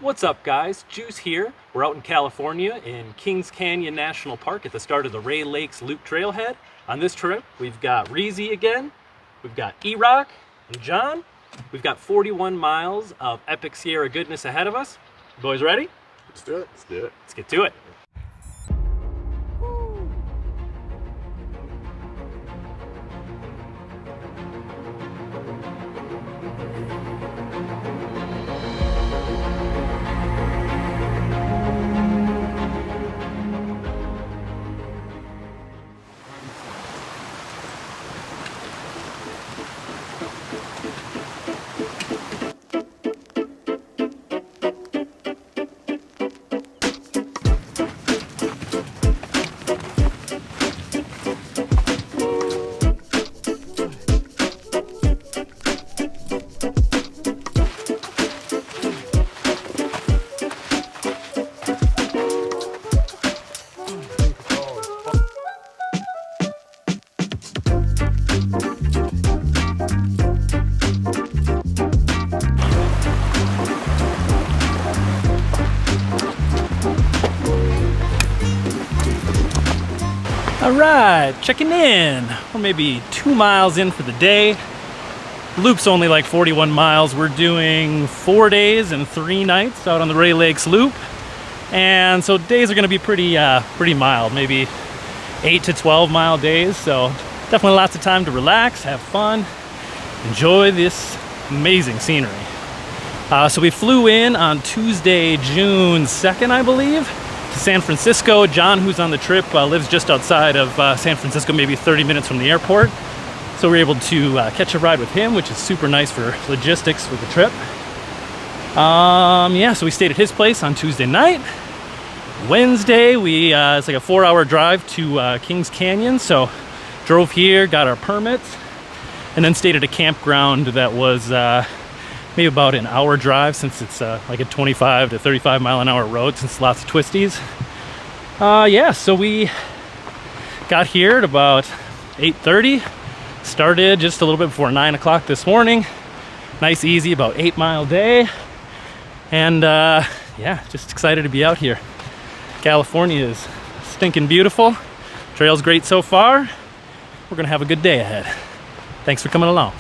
What's up guys, Juice here. We're out in California in Kings Canyon National Park at the start of the Rae Lakes Loop trailhead. On this trip, we've got Reezy again, we've got E-Rock and John. We've got 41 miles of epic Sierra goodness ahead of us. You boys ready? Let's do it. Let's get to it. All right, checking in. We're maybe 2 miles in for the day. The loop's only like 41 miles. We're doing 4 days and 3 nights out on the Rae Lakes Loop. And so days are gonna be pretty mild, maybe 8 to 12 mile days. So definitely lots of time to relax, have fun, enjoy this amazing scenery. So we flew in on Tuesday, June 2nd, I believe, to San Francisco. John, who's on the trip, lives just outside of San Francisco, maybe 30 minutes from the airport. So we were able to catch a ride with him, which is super nice for logistics with the trip. Yeah, so we stayed at his place on Tuesday night. Wednesday, it's like a 4-hour drive to Kings Canyon. So drove here, got our permits, and then stayed at a campground that was maybe about an hour drive, since it's like a 25 to 35 mile an hour road, since lots of twisties. Yeah, so we got here at about 8:30, started just a little bit before 9 o'clock this morning. Nice, easy, about 8 mile day. And yeah, just excited to be out here. California is stinking beautiful. Trail's great so far. We're gonna have a good day ahead. Thanks for coming along.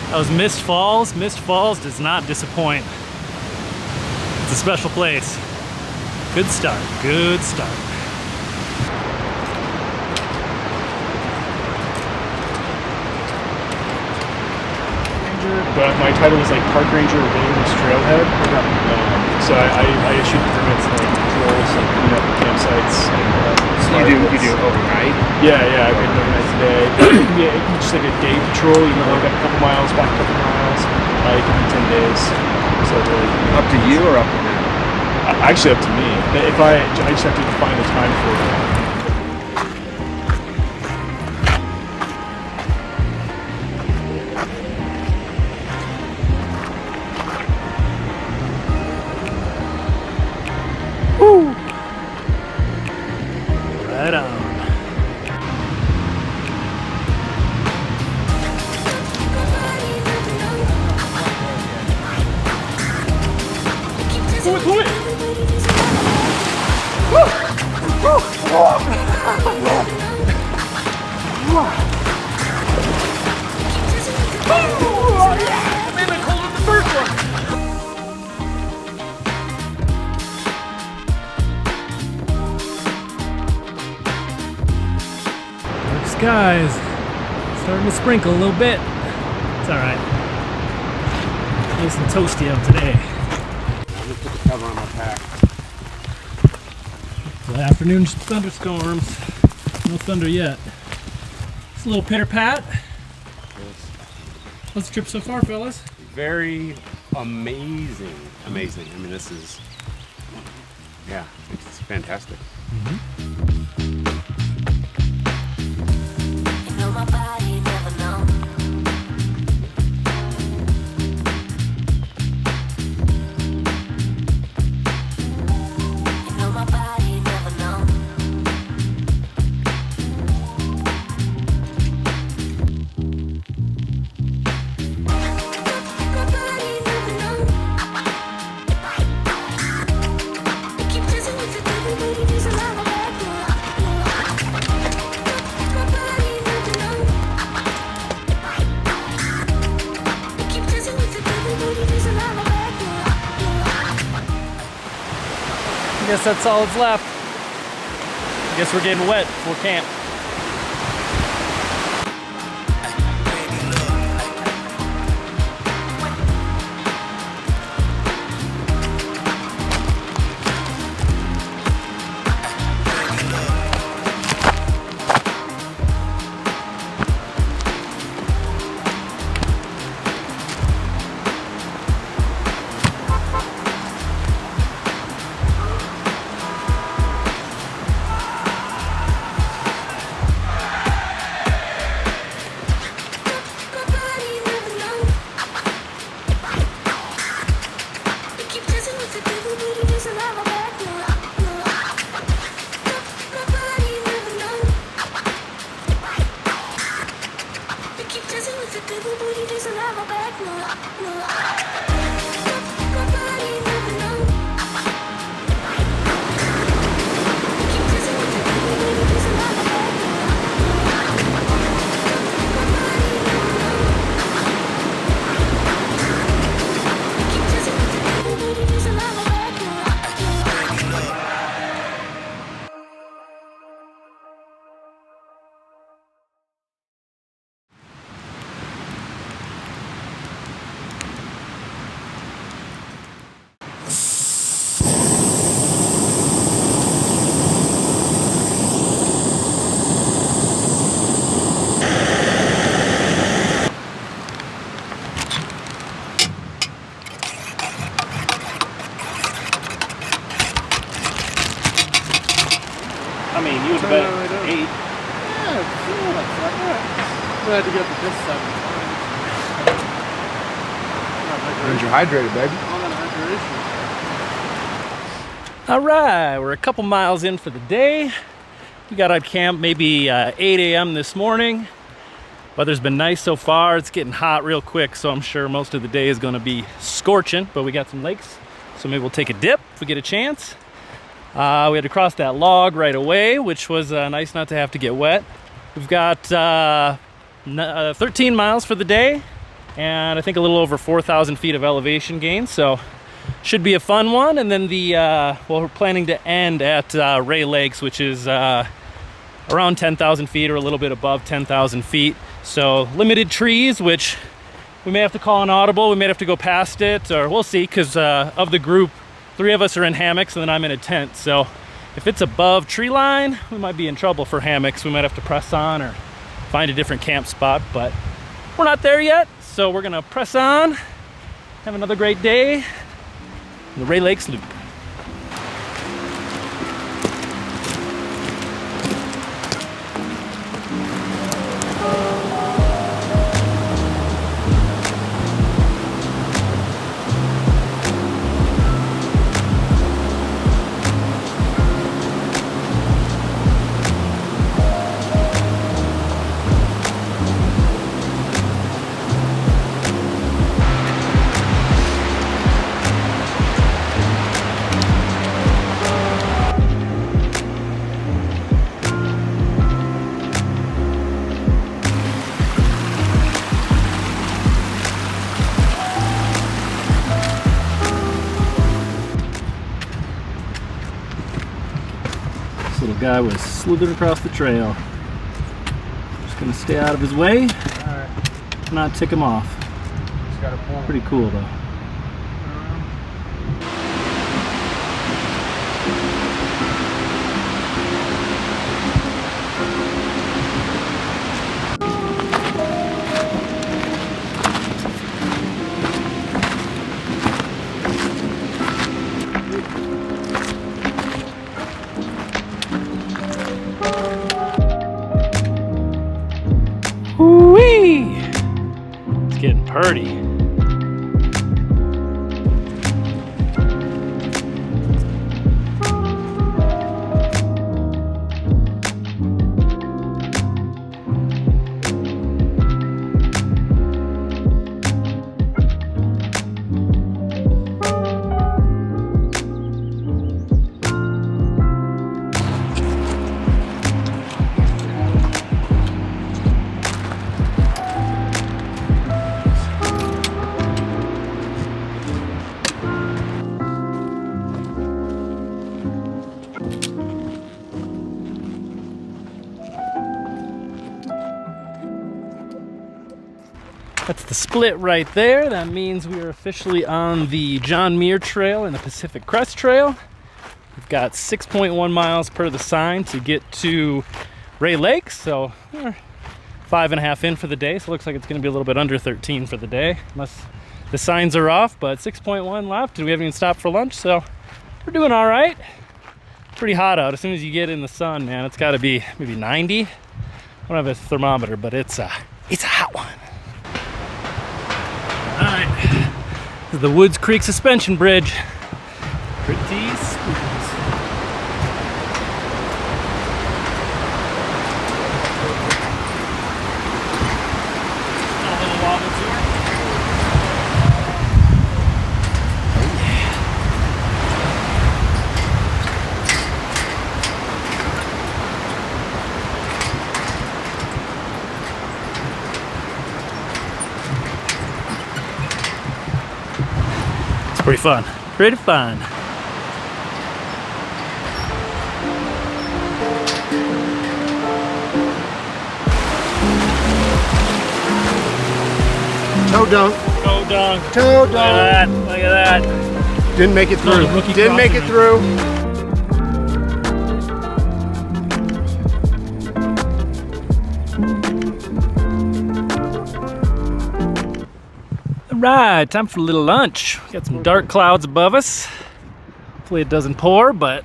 That was Mist Falls. Mist Falls does not disappoint. It's a special place. Good start, good start. But my title was like Park Ranger Wilderness Trailhead. So I issued permits and like patrols and clean up campsites. And, you do overnight? Yeah, I did overnight today. Yeah, just like a day patrol, you know, like a couple miles, back a couple miles. It could be 10 days. So really, Up to you or up to them? actually up to me. If I just have to find the time for it. Right on. Skies starting to sprinkle a little bit. It's all right. Nice and toasty out today. I just put the cover on my pack. The afternoon thunderstorms. No thunder yet. Just a little pitter pat. How's the trip so far, fellas? Very amazing. Amazing. I mean, this is, yeah, it's fantastic. My body never known. You know my body never known. My body never known. I keep dancing with the devil, but he doesn't have my back. My body never known. I keep dancing with the devil, but he doesn't have my back. I guess that's all that's left. I guess we're getting wet before camp. My body never known. I keep dancing with the devil, but he doesn't have my back. My body never known. I keep dancing with the devil, but he doesn't have my back. My body never known. I keep dancing with the devil, but he doesn't have my back. My body never known. Keep dancing with the devil, but he doesn't have my back. I mean, you was bet 8. Glad to get the this seven. You're hydrated, baby. All right, we're a couple miles in for the day. We got out of camp maybe 8 a.m. this morning. Weather's been nice so far. It's getting hot real quick, so I'm sure most of the day is gonna be scorching, but we got some lakes, so maybe we'll take a dip if we get a chance. We had to cross that log right away, which was nice not to have to get wet. We've got 13 miles for the day, and I think a little over 4,000 feet of elevation gain, so should be a fun one. And then well, we're planning to end at Rae Lakes, which is around 10,000 feet or a little bit above 10,000 feet. So limited trees, which we may have to call an audible. We may have to go past it, or we'll see, because of the group, 3 of us are in hammocks and then I'm in a tent. So if it's above tree line, we might be in trouble for hammocks. We might have to press on or find a different camp spot, but we're not there yet. So we're gonna press on, have another great day in the Rae Lakes Loop. This little guy was slithering across the trail. Just gonna stay out of his way, not tick him off. Pretty cool though. Woo-wee! It's getting purty. That's the split right there. That means we are officially on the John Muir Trail and the Pacific Crest Trail. We've got 6.1 miles per the sign to get to Rae Lakes, so we're 5.5 in for the day, so it looks like it's going to be a little bit under 13 for the day, unless the signs are off, but 6.1 left, and we haven't even stopped for lunch, so we're doing all right. Pretty hot out. As soon as you get in the sun, man, it's got to be maybe 90. I don't have a thermometer, but it's a hot one. All right, this is the Woods Creek Suspension Bridge. Pretty smooth. A little wobble to her. Oh yeah. Pretty fun. Pretty fun. Toe dunk. Toe dunk. Toe Look at dunk. that. Look at that. Didn't make it through. Oh, rookie Didn't make it crossing. through. Alright, time for a little lunch. Got some dark clouds above us. Hopefully it doesn't pour, but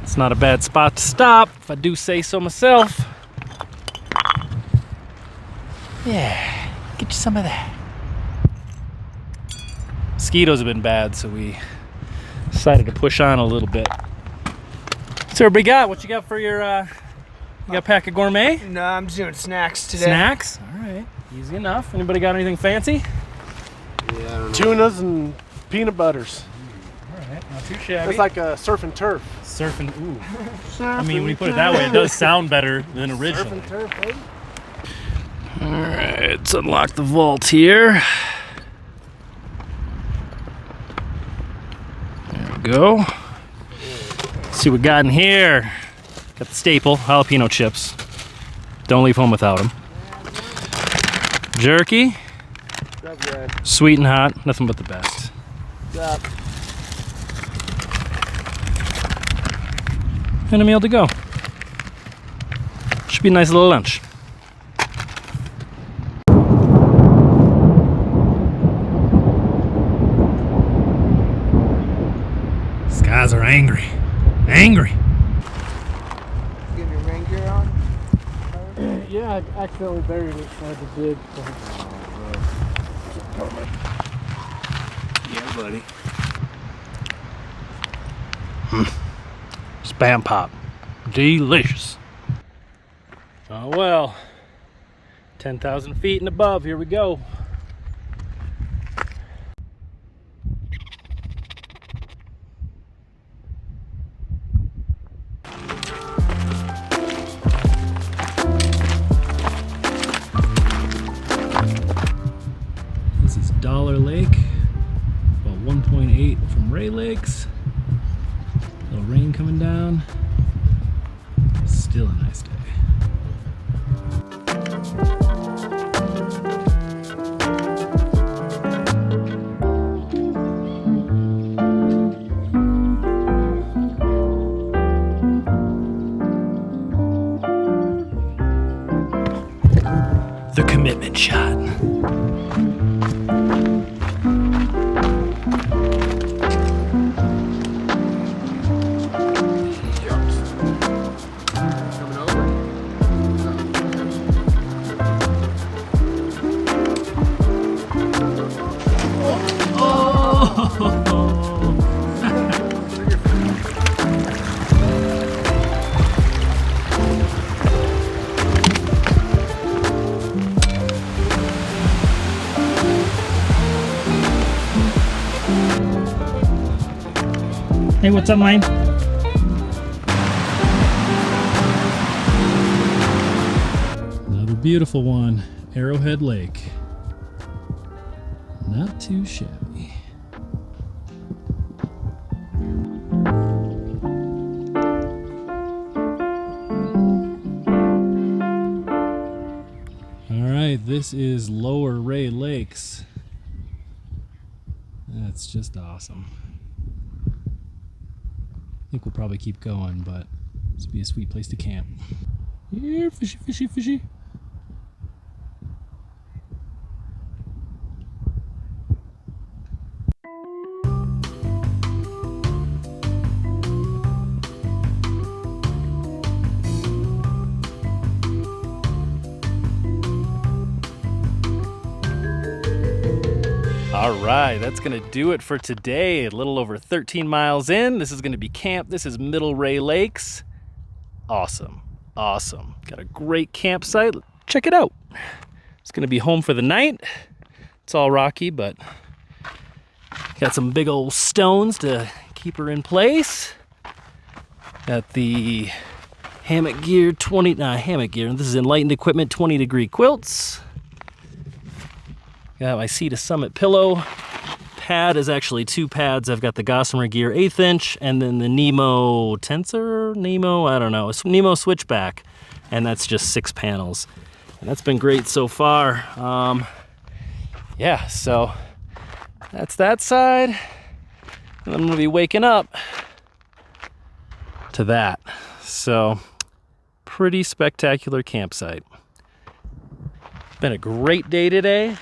it's not a bad spot to stop, if I do say so myself. Yeah, get you some of that. Mosquitoes have been bad, so we decided to push on a little bit. So everybody got? What you got for your, you got a pack of gourmet? No, I'm just doing snacks today. Snacks? Alright, easy enough. Anybody got anything fancy? Yeah, I don't know. Tunas and peanut butters. Alright, not too shabby. It's like a surf and turf. Surfing, ooh. I mean, when you put it that way, it does sound better than originally. Surf and turf, baby. Alright, let's unlock the vault here. There we go. Let's see what we got in here. Got the staple, jalapeno chips. Don't leave home without them. Jerky. Sweet and hot, nothing but the best. And a meal to go. Should be a nice little lunch. These guys are angry. Angry. You getting your rain gear on? Yeah, I accidentally buried it, so I had to dig. Yeah, buddy. Spam pop. Delicious. Oh well. 10,000 feet and above. Here we go. This is Dollar Lake. About 1.8 from Rae Lakes. Little rain coming down. Still a nice day. The commitment shot. Hey, what's up, mine? Another beautiful one, Arrowhead Lake. Not too shabby. All right, this is Lower Rae Lakes. That's just awesome. I think we'll probably keep going, but this would be a sweet place to camp. Here, fishy, fishy, fishy. All right, that's gonna do it for today. A little over 13 miles in. This is gonna be camp. This is Middle Rae Lakes. Awesome, awesome. Got a great campsite. Check it out. It's gonna be home for the night. It's all rocky, but got some big old stones to keep her in place. Got the hammock gear, hammock gear. This is Enlightened Equipment 20-degree quilts. Got my Sea to Summit pillow. Pad is actually 2 pads. I've got the Gossamer Gear 1/8 inch and then the Nemo Tensor? Nemo? I don't know. It's Nemo Switchback. And that's just 6 panels. And that's been great so far. Yeah, so that's that side. And I'm gonna be waking up to that. So, pretty spectacular campsite. Been a great day today.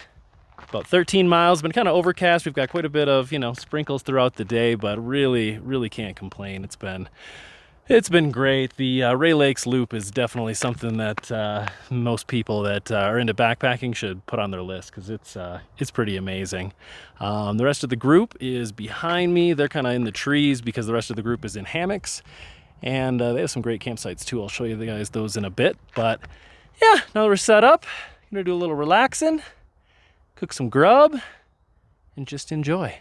About 13 miles, been kind of overcast. We've got quite a bit of, sprinkles throughout the day, but really, really can't complain. It's been great. The Rae Lakes Loop is definitely something that most people that are into backpacking should put on their list because it's pretty amazing. The rest of the group is behind me. They're kind of in the trees because the rest of the group is in hammocks, and they have some great campsites too. I'll show you guys those in a bit. But yeah, now that we're set up, I'm gonna do a little relaxing. Cook some grub, and just enjoy.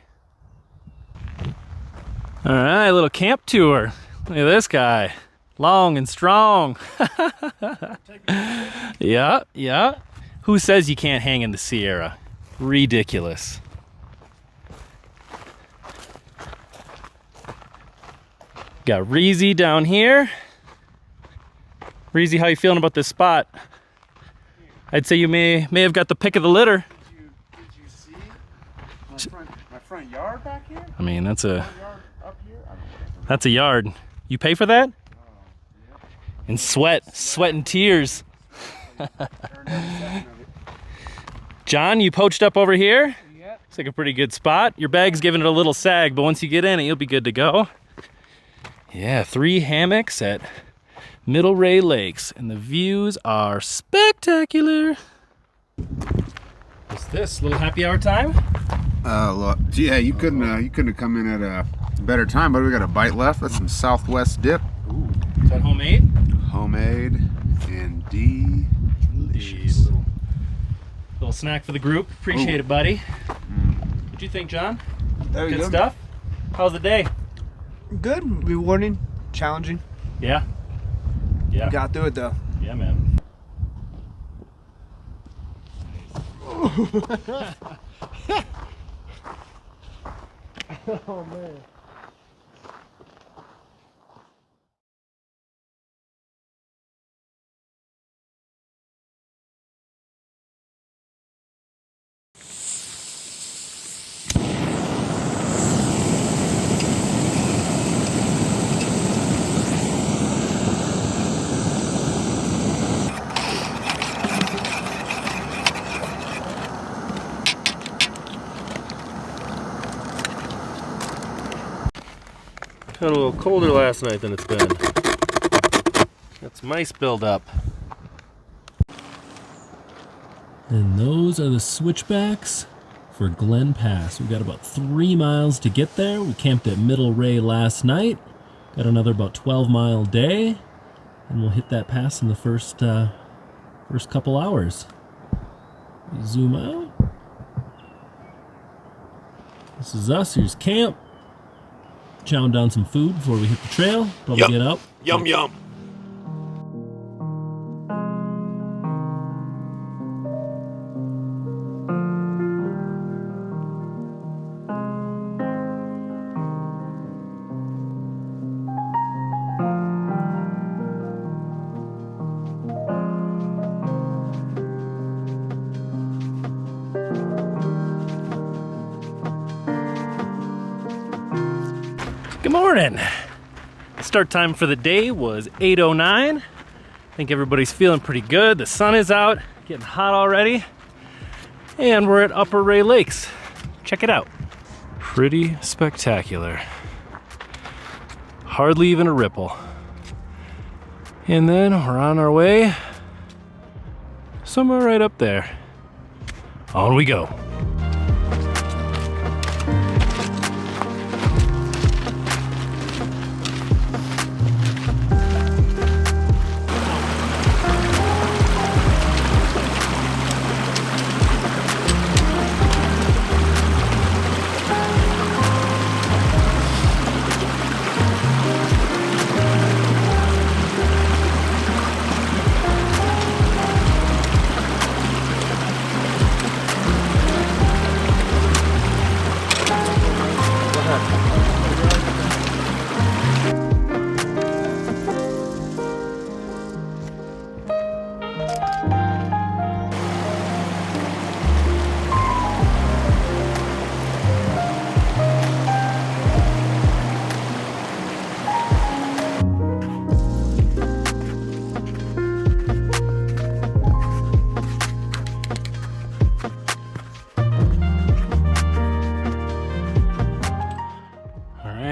All right, little camp tour. Look at this guy, long and strong. Yeah, yeah. Who says you can't hang in the Sierra? Ridiculous. Got Reezy down here. Reezy, how you feeling about this spot? I'd say you may have got the pick of the litter. My front yard back here? I mean, that's a Yard up here? I don't know. that's a yard. You pay for that? And sweat and tears. John, you poached up over here? Yeah. Looks like a pretty good spot. Your bag's giving it a little sag, but once you get in it, you'll be good to go. Yeah, 3 hammocks at Middle Rae Lakes, and the views are spectacular. What's this? Little happy hour time? Look, yeah, you couldn't have come in at a better time, but we got a bite left. That's some Southwest dip, Ooh, is that homemade? homemade and delicious. Little snack for the group. Appreciate it, buddy. What'd you think, John? There you Good go. stuff? How's the day? Good. Rewarding. Challenging. Yeah. Yeah. Got through it though. Yeah, man. Oh man. Got a little colder last night than it's been. Got some ice buildup. And those are the switchbacks for Glen Pass. We've got about 3 miles to get there. We camped at Middle Rae last night. Got another about 12-mile day. And we'll hit that pass in the first couple hours. Zoom out. This is us. Here's camp. Chowing down some food before we hit the trail. Probably get up. Yum, yum. Good morning. Start time for the day was 8:09. I think everybody's feeling pretty good. The sun is out, getting hot already. And we're at Upper Rae Lakes. Check it out. Pretty spectacular. Hardly even a ripple. And then we're on our way somewhere right up there. On we go.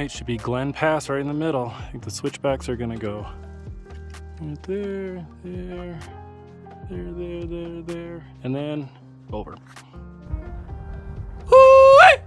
Should be Glen Pass right in the middle. I think the switchbacks are gonna go right there, there, and then over. Ooh-wee!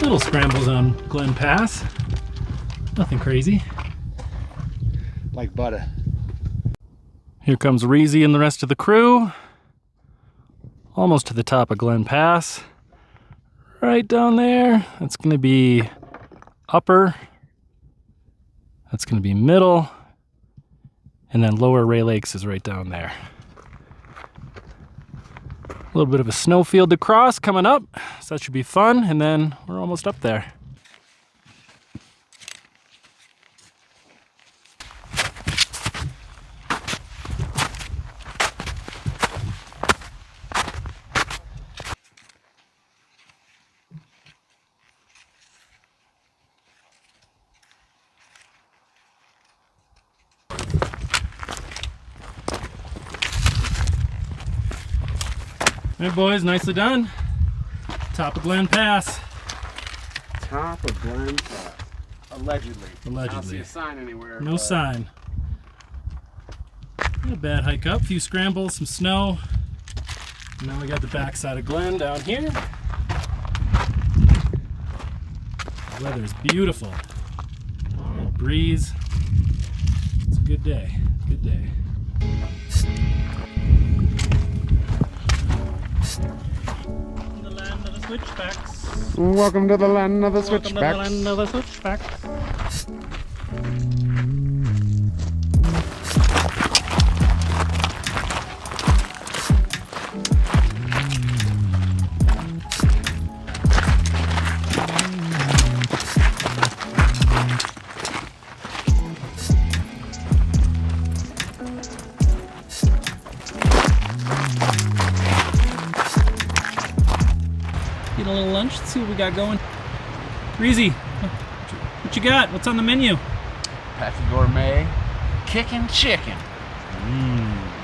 Little scrambles on Glen Pass. Nothing crazy. Like butter. Here comes Reezy and the rest of the crew. Almost to the top of Glen Pass. Right down there. That's going to be upper. That's going to be middle. And then lower Rae Lakes is right down there. A little bit of a snowfield to cross coming up, so that should be fun, and then we're almost up there. Hey boys, nicely done. Top of Glen Pass. Top of Glen Pass. Allegedly. I don't see a sign anywhere. No sign. Not a bad hike up. A few scrambles, some snow. And now we got the backside of Glen down here. The weather is beautiful. A little breeze. It's a good day. Good day. The land of the switchbacks. Welcome to the land of the switchbacks. Welcome to the land of the switchbacks. Get a little lunch. Let's see what we got going. Breezy, what you got? What's on the menu? Pacific Gourmet, kicking chicken.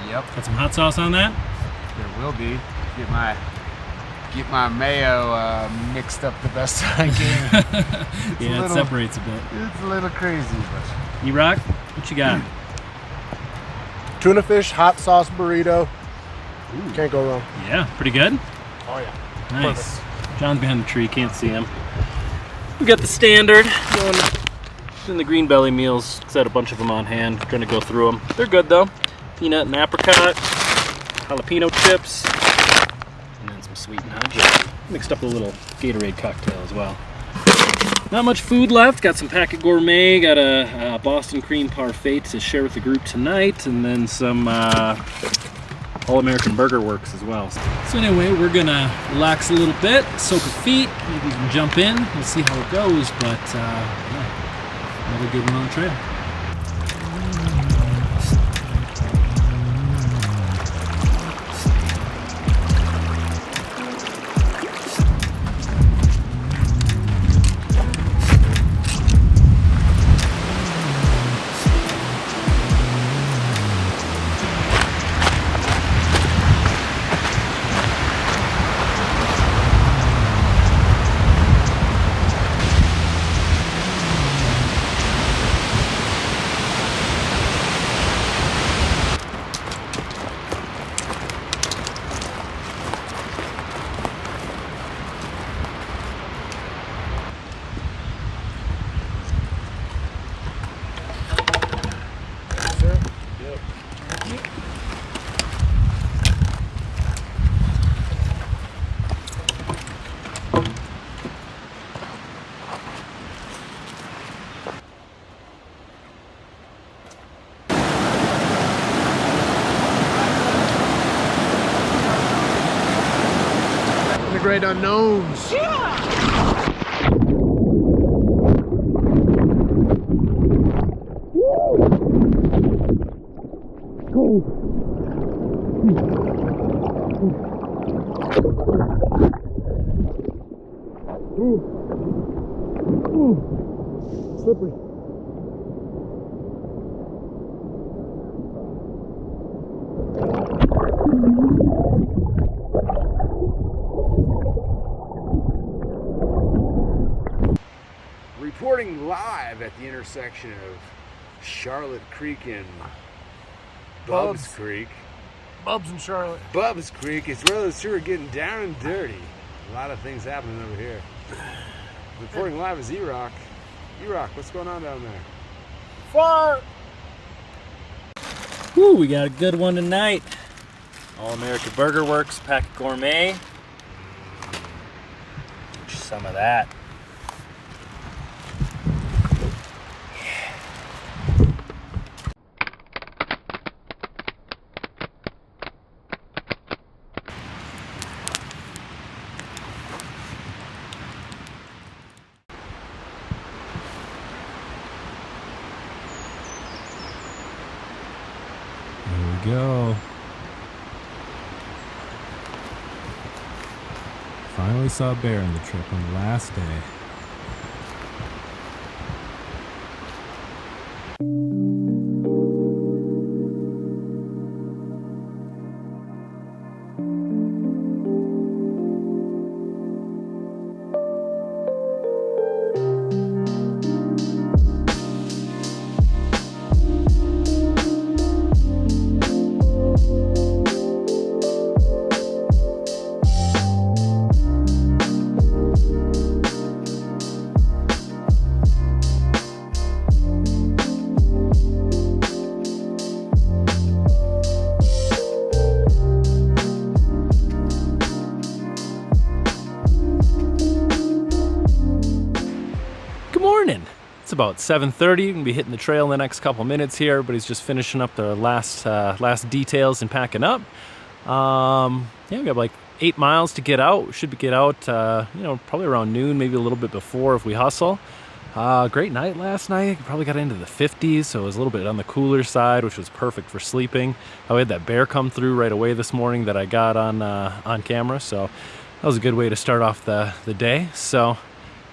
Yep, Got some hot sauce on that? there will be. Get my mayo mixed up the best I can. Yeah, it separates a bit. It's a little crazy, but E-Rock, what you got? Tuna fish, hot sauce burrito. Can't go wrong. Yeah, pretty good. Oh yeah. Nice. John's behind the tree, can't see him. We got the standard. Doing the green belly meals. Set a bunch of them on hand. Trying to go through them. They're good though. Peanut and apricot, jalapeno chips, and then some sweet and hot jelly. Mixed up a little Gatorade cocktail as well. Not much food left. Got some Packet Gourmet. Got a Boston cream parfait to share with the group tonight, and then some All-American Burger Works as well. So anyway, we're gonna relax a little bit, soak our feet, maybe even jump in. We'll see how it goes, but yeah, another good one on the trail. The great unknowns. Slippery. reporting live at the intersection of Charlotte Creek and Bubs Creek. Bubs and Charlotte. Bubs Creek. It's where those two are getting down and dirty. A lot of things happening over here. Reporting live is E-Rock. E-Rock, what's going on down there? Far. Woo, we got a good one tonight. All-American Burger Works, Packet Gourmet. Some of that. There we go. Finally saw a bear on the trip on the last day. It's about 7:30. We're gonna be hitting the trail in the next couple minutes here. Everybody's just finishing up the last details and packing up. Yeah, we got like 8 miles to get out. We should get out, probably around noon, maybe a little bit before if we hustle. Great night last night. Probably got into the 50s, so it was a little bit on the cooler side, which was perfect for sleeping. I had that bear come through right away this morning that I got on camera. So that was a good way to start off the day. So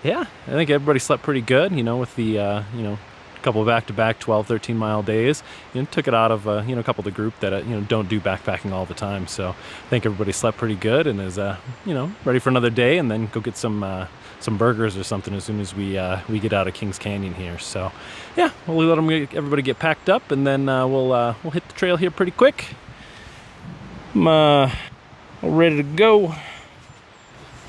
yeah, I think everybody slept pretty good, you know, with the, you know, couple of back-to-back 12, 13-mile days. You know, took it out of, you know, a couple of the group that, you know, don't do backpacking all the time. So I think everybody slept pretty good and is, you know, ready for another day, and then go get some burgers or something as soon as we get out of Kings Canyon here. So yeah, we'll let everybody get packed up, and then we'll hit the trail here pretty quick. I'm all ready to go.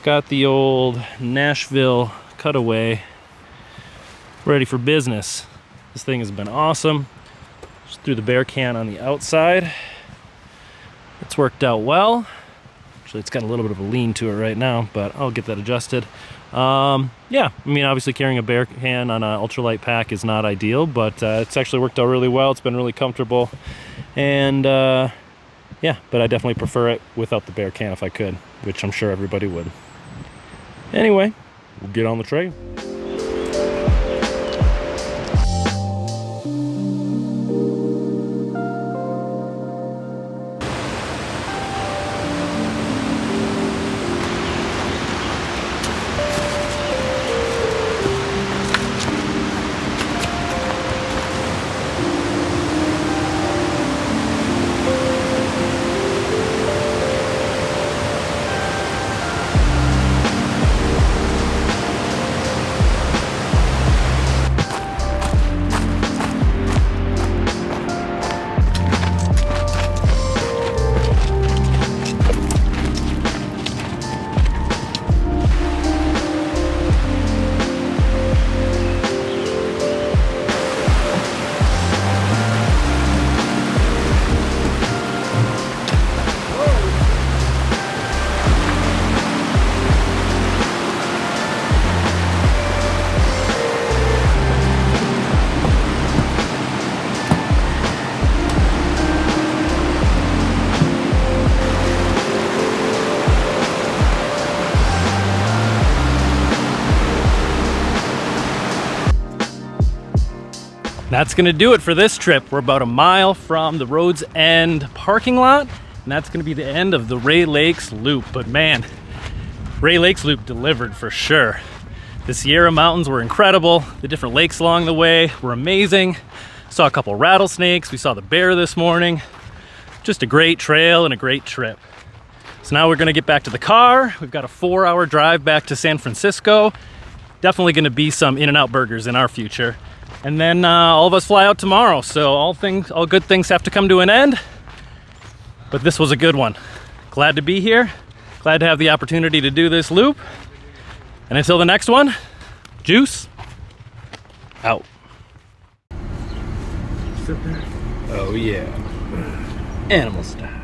Got the old Nashville cutaway ready for business. This thing has been awesome. Just threw the bear can on the outside. It's worked out well. Actually, it's got a little bit of a lean to it right now, but I'll get that adjusted. Yeah, I mean, obviously carrying a bear can on an ultralight pack is not ideal, but it's actually worked out really well. It's been really comfortable, and yeah, but I definitely prefer it without the bear can if I could, which I'm sure everybody would. Anyway, we'll get on the trail. That's gonna do it for this trip. We're about a mile from the road's end parking lot, and that's gonna be the end of the Rae Lakes Loop. But man, Rae Lakes Loop delivered for sure. The Sierra Mountains were incredible. The different lakes along the way were amazing. Saw a couple rattlesnakes. We saw the bear this morning. Just a great trail and a great trip. So now we're gonna get back to the car. We've got a 4-hour drive back to San Francisco. Definitely gonna be some In-N-Out burgers in our future. And then all of us fly out tomorrow. So all good things have to come to an end. But this was a good one. Glad to be here. Glad to have the opportunity to do this loop. And until the next one, Juice out. Oh yeah. Animal style.